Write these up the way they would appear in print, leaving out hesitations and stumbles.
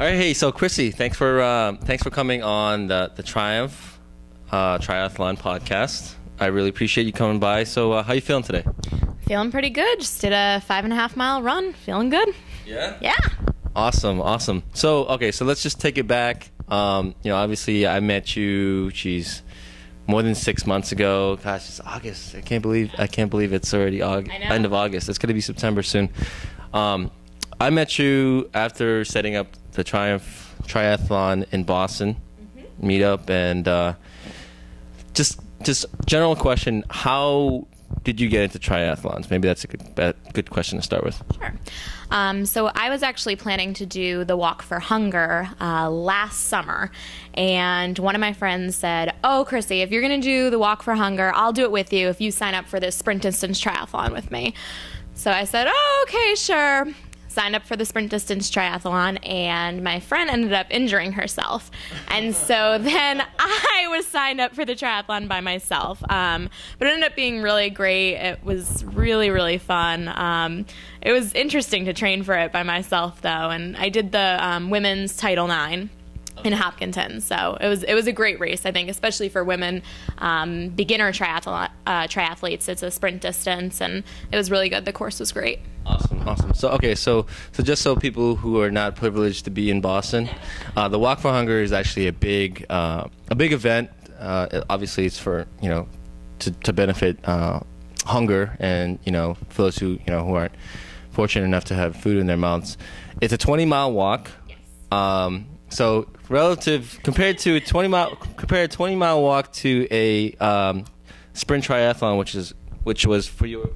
All right, hey, so Chrissy, thanks for coming on the Triumph Triathlon podcast. I really appreciate you coming by. So, how you feeling today? Feeling pretty good. Just did a 5.5 mile run. Feeling good. Yeah. Yeah. Awesome. So, okay, so let's just take it back. Obviously, I met you. More than 6 months ago. Gosh, it's August. I can't believe it's already end of August. It's gonna be September soon. I met you after setting up the Triumph Triathlon in Boston meetup, and just general question: how did you get into triathlons? Maybe that's a good question to start with. Sure. So I was actually planning to do the Walk for Hunger last summer, and one of my friends said, "Oh, Chrissy, if you're going to do the Walk for Hunger, I'll do it with you if you sign up for this sprint distance triathlon with me." So I said, "Oh, okay, sure." Signed up for the sprint distance triathlon, and my friend ended up injuring herself. And so then I was signed up for the triathlon by myself. But it ended up being really great. It was really, really fun. It was interesting to train for it by myself, though. And I did the women's Title IX in Hopkinton. So it was a great race, I think, especially for women beginner triathletes. It's a sprint distance, and it was really good. The course was great. Awesome. So just so people who are not privileged to be in Boston, the Walk for Hunger is actually a big event. Obviously, it's for to benefit hunger, and for those who who aren't fortunate enough to have food in their mouths. It's a 20-mile walk. Yes. So compared to a 20-mile walk to a sprint triathlon, which was for you.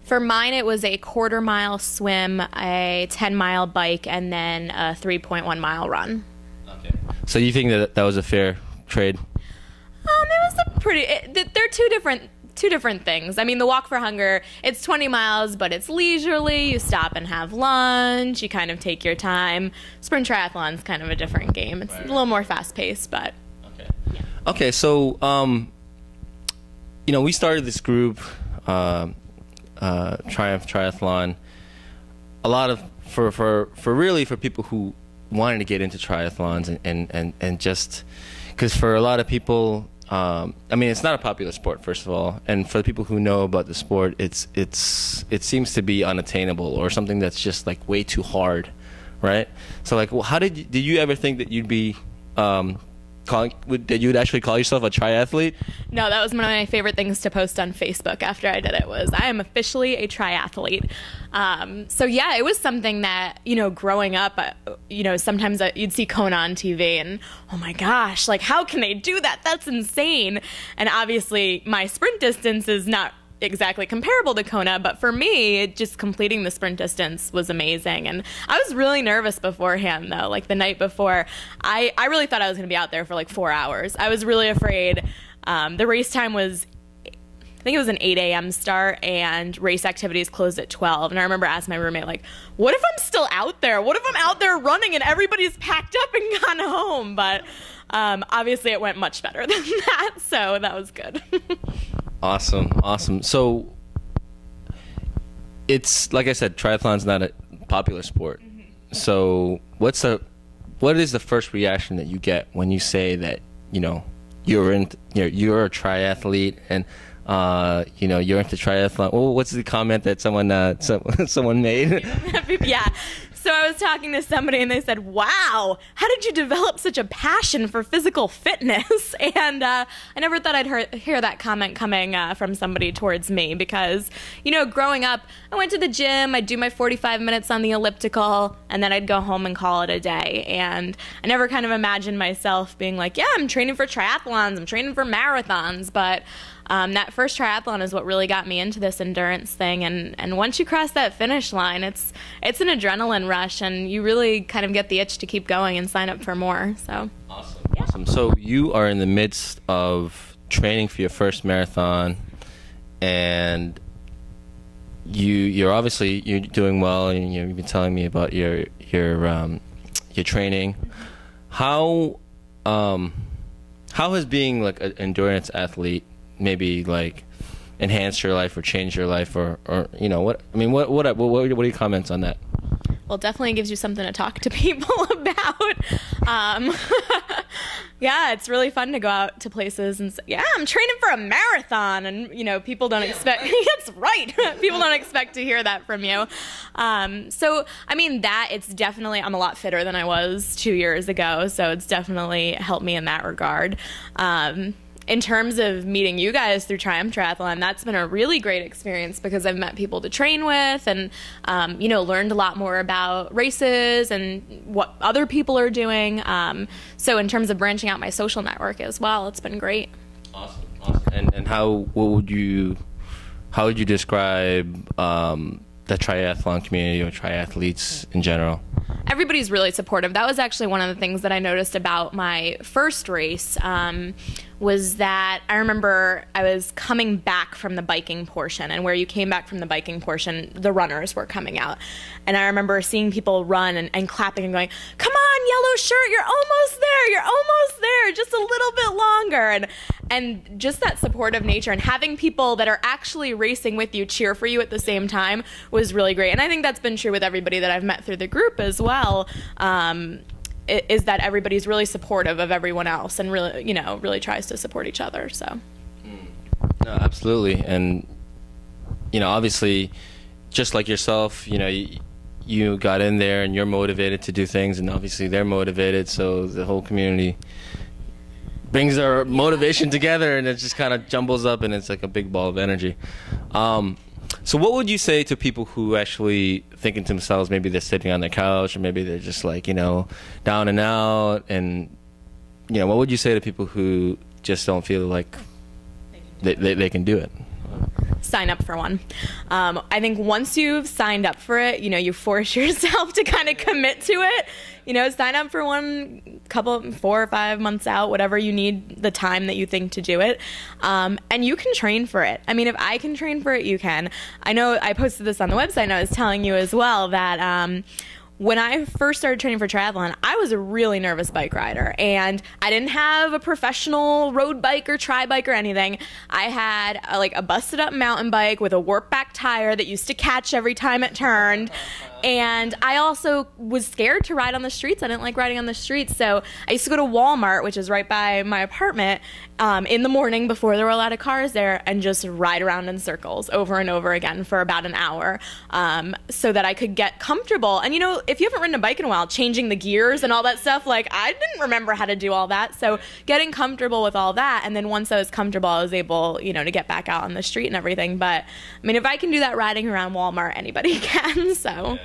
For mine, it was a 1/4 mile swim, a 10-mile bike, and then a 3.1 mile run. Okay. So you think that was a fair trade? It was a pretty. They're two different things. I mean, the Walk for Hunger, it's 20 miles, but it's leisurely. You stop and have lunch. You kind of take your time. Sprint triathlon's kind of a different game. It's a little more fast-paced, but okay. Yeah. Okay, so we started this group, Triumph Triathlon. A lot of for people who wanted to get into triathlons and just because for a lot of people. It's not a popular sport, first of all, and for the people who know about the sport, it seems to be unattainable or something that's just like way too hard, right? So like, how did you ever think that you'd be that you would actually call yourself a triathlete? No, that was one of my favorite things to post on Facebook after I did it was, I am officially a triathlete. So yeah, it was something that, growing up, sometimes you'd see Kona on TV and, oh my gosh, like how can they do that? That's insane. And obviously my sprint distance is not exactly comparable to Kona, but for me, just completing the sprint distance was amazing. And I was really nervous beforehand, though. Like the night before, I really thought I was going to be out there for like 4 hours. I was really afraid. The race time was, I think it was an 8 a.m. start, and race activities closed at 12. And I remember asking my roommate, like, what if I'm still out there? What if I'm out there running and everybody's packed up and gone home? But obviously it went much better than that, so that was good. Awesome. So it's like I said, triathlon's not a popular sport. So what is the first reaction that you get when you say that you're a triathlete and you're into triathlon? Well, what's the comment that someone made? Yeah. So I was talking to somebody and they said, "Wow, how did you develop such a passion for physical fitness?" And I never thought I'd hear that comment coming from somebody towards me because, growing up, I went to the gym, I'd do my 45 minutes on the elliptical, and then I'd go home and call it a day. And I never kind of imagined myself being like, yeah, I'm training for triathlons, I'm training for marathons, but that first triathlon is what really got me into this endurance thing, and once you cross that finish line, it's an adrenaline rush, and you really kind of get the itch to keep going and sign up for more. So awesome. So you are in the midst of training for your first marathon, and you're obviously doing well, and you've been telling me about your training. How has being like an endurance athlete maybe like enhance your life or change your life or what are your comments on that? Well, it definitely gives you something to talk to people about. Yeah, it's really fun to go out to places and say, yeah, I'm training for a marathon. And, people don't expect, that's right. People don't expect to hear that from you. So, it's definitely, I'm a lot fitter than I was 2 years ago. So it's definitely helped me in that regard. In terms of meeting you guys through Triumph Triathlon, that's been a really great experience because I've met people to train with and, learned a lot more about races and what other people are doing. So in terms of branching out my social network as well, it's been great. Awesome. And how would you describe the triathlon community or triathletes in general? Everybody's really supportive. That was actually one of the things that I noticed about my first race, was that I remember I was coming back from the biking portion, and where you came back from the biking portion, the runners were coming out. And I remember seeing people run and clapping and going, come on, yellow shirt, you're almost there, just a little bit longer. And just that supportive nature and having people that are actually racing with you cheer for you at the same time was really great. And I think that's been true with everybody that I've met through the group as well, is that everybody's really supportive of everyone else and really tries to support each other. So. No, absolutely. And, obviously, just like yourself, you got in there and you're motivated to do things, and obviously they're motivated, so the whole community brings their motivation together, and it just kind of jumbles up, and it's like a big ball of energy. So what would you say to people who actually thinking to themselves, maybe they're sitting on their couch, or maybe they're just like, down and out, and, what would you say to people who just don't feel like they can do it? Sign up for one. I think once you've signed up for it, you force yourself to kind of commit to it. Sign up for one, 4 or 5 months out, whatever you need, the time that you think to do it. And you can train for it. If I can train for it, you can. I know I posted this on the website, and I was telling you as well that when I first started training for triathlon, I was a really nervous bike rider, and I didn't have a professional road bike or tri-bike or anything. I had a busted up mountain bike with a warp back tire that used to catch every time it turned. And I also was scared to ride on the streets. I didn't like riding on the streets. So I used to go to Walmart, which is right by my apartment, in the morning before there were a lot of cars there, and just ride around in circles over and over again for about an hour, so that I could get comfortable. And if you haven't ridden a bike in a while, changing the gears and all that stuff, I didn't remember how to do all that. So getting comfortable with all that. And then once I was comfortable, I was able, to get back out on the street and everything. But if I can do that riding around Walmart, anybody can. So.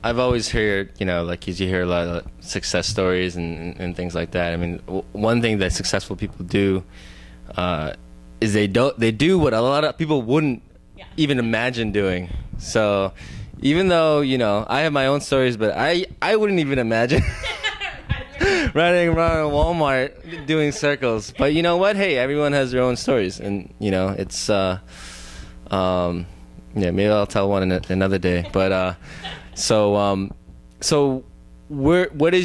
I've always heard, because you hear a lot of success stories and things like that. One thing that successful people do is they do what a lot of people wouldn't even imagine doing. So even though, I have my own stories, but I wouldn't even imagine riding around Walmart doing circles. But you know what? Hey, everyone has their own stories, and it's maybe I'll tell one another day. But so what would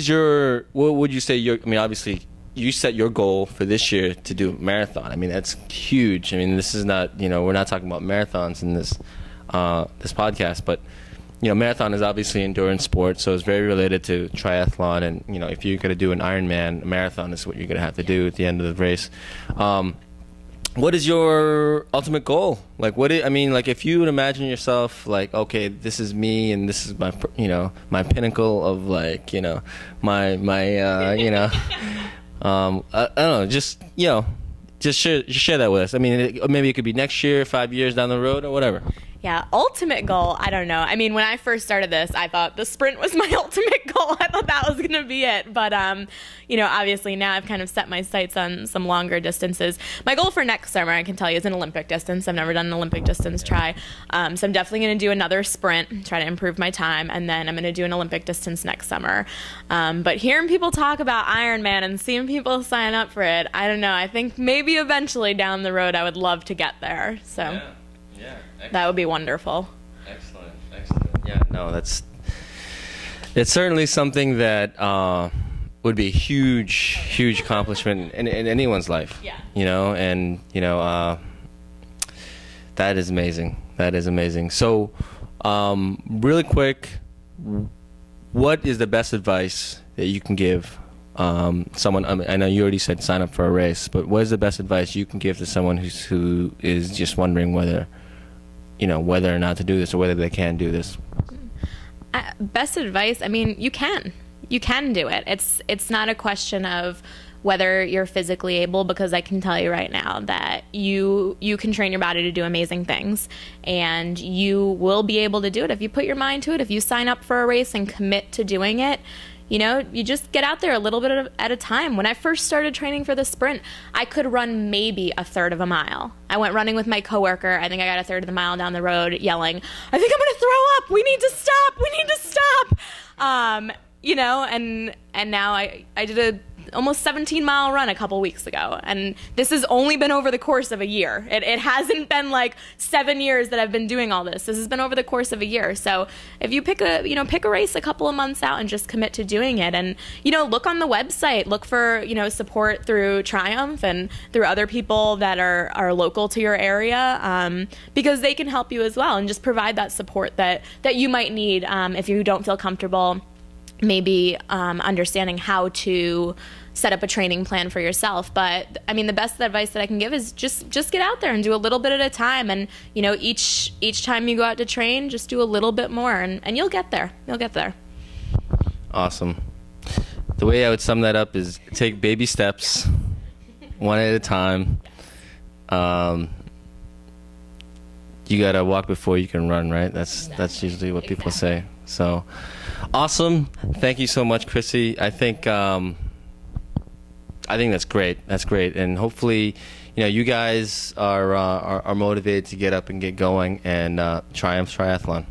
you say obviously you set your goal for this year to do a marathon. That's huge. This is not, we're not talking about marathons in this podcast, but marathon is obviously endurance sport, so it's very related to triathlon. And if you're going to do an Ironman, a marathon is what you're going to have to do at the end of the race. What is your ultimate goal? If you would imagine yourself okay, this is me, and this is my, my pinnacle of my I don't know, just share that with us. Maybe it could be next year, 5 years down the road, or whatever. Yeah, ultimate goal, I don't know. When I first started this, I thought the sprint was my ultimate goal. I thought that was going to be it. But, obviously now I've kind of set my sights on some longer distances. My goal for next summer, I can tell you, is an Olympic distance. I've never done an Olympic distance try. So I'm definitely going to do another sprint, try to improve my time, and then I'm going to do an Olympic distance next summer. But hearing people talk about Ironman and seeing people sign up for it, I don't know. I think maybe eventually down the road I would love to get there. So. Yeah. That would be wonderful. Excellent. Yeah, no, it's certainly something that would be a huge accomplishment in anyone's life. Yeah. That is amazing. So, Really quick, what is the best advice that you can give someone? I mean, I know you already said sign up for a race, but what is the best advice you can give to someone who is just wondering whether or not to do this, or whether they can do this? Best advice, I mean, you can do it. It's not a question of whether you're physically able, because I can tell you right now that you can train your body to do amazing things, and you will be able to do it if you put your mind to it. If you sign up for a race and commit to doing it, you just get out there a little bit at a time. When I first started training for the sprint, I could run maybe a third of a mile. I went running with my coworker. I think I got a third of the mile down the road yelling, "I think I'm going to throw up. We need to stop. We need to stop." And now I did a almost 17-mile run a couple weeks ago, and this has only been over the course of a year. It hasn't been like 7 years that I've been doing all this. This has been over the course of a year. So if you pick a race a couple of months out and just commit to doing it, and look on the website, look for support through Triumph and through other people that are local to your area, because they can help you as well, and just provide that support that you might need if you don't feel comfortable maybe understanding how to set up a training plan for yourself. But I mean, the best advice that I can give is just get out there and do a little bit at a time. And each time you go out to train, just do a little bit more, and you'll get there. You'll get there. Awesome. The way I would sum that up is take baby steps, one at a time. You gotta walk before you can run, right? That's usually what people say. So, awesome! Thank you so much, Chrissy. I think that's great. That's great, and hopefully, you guys are motivated to get up and get going and Triumph Triathlon.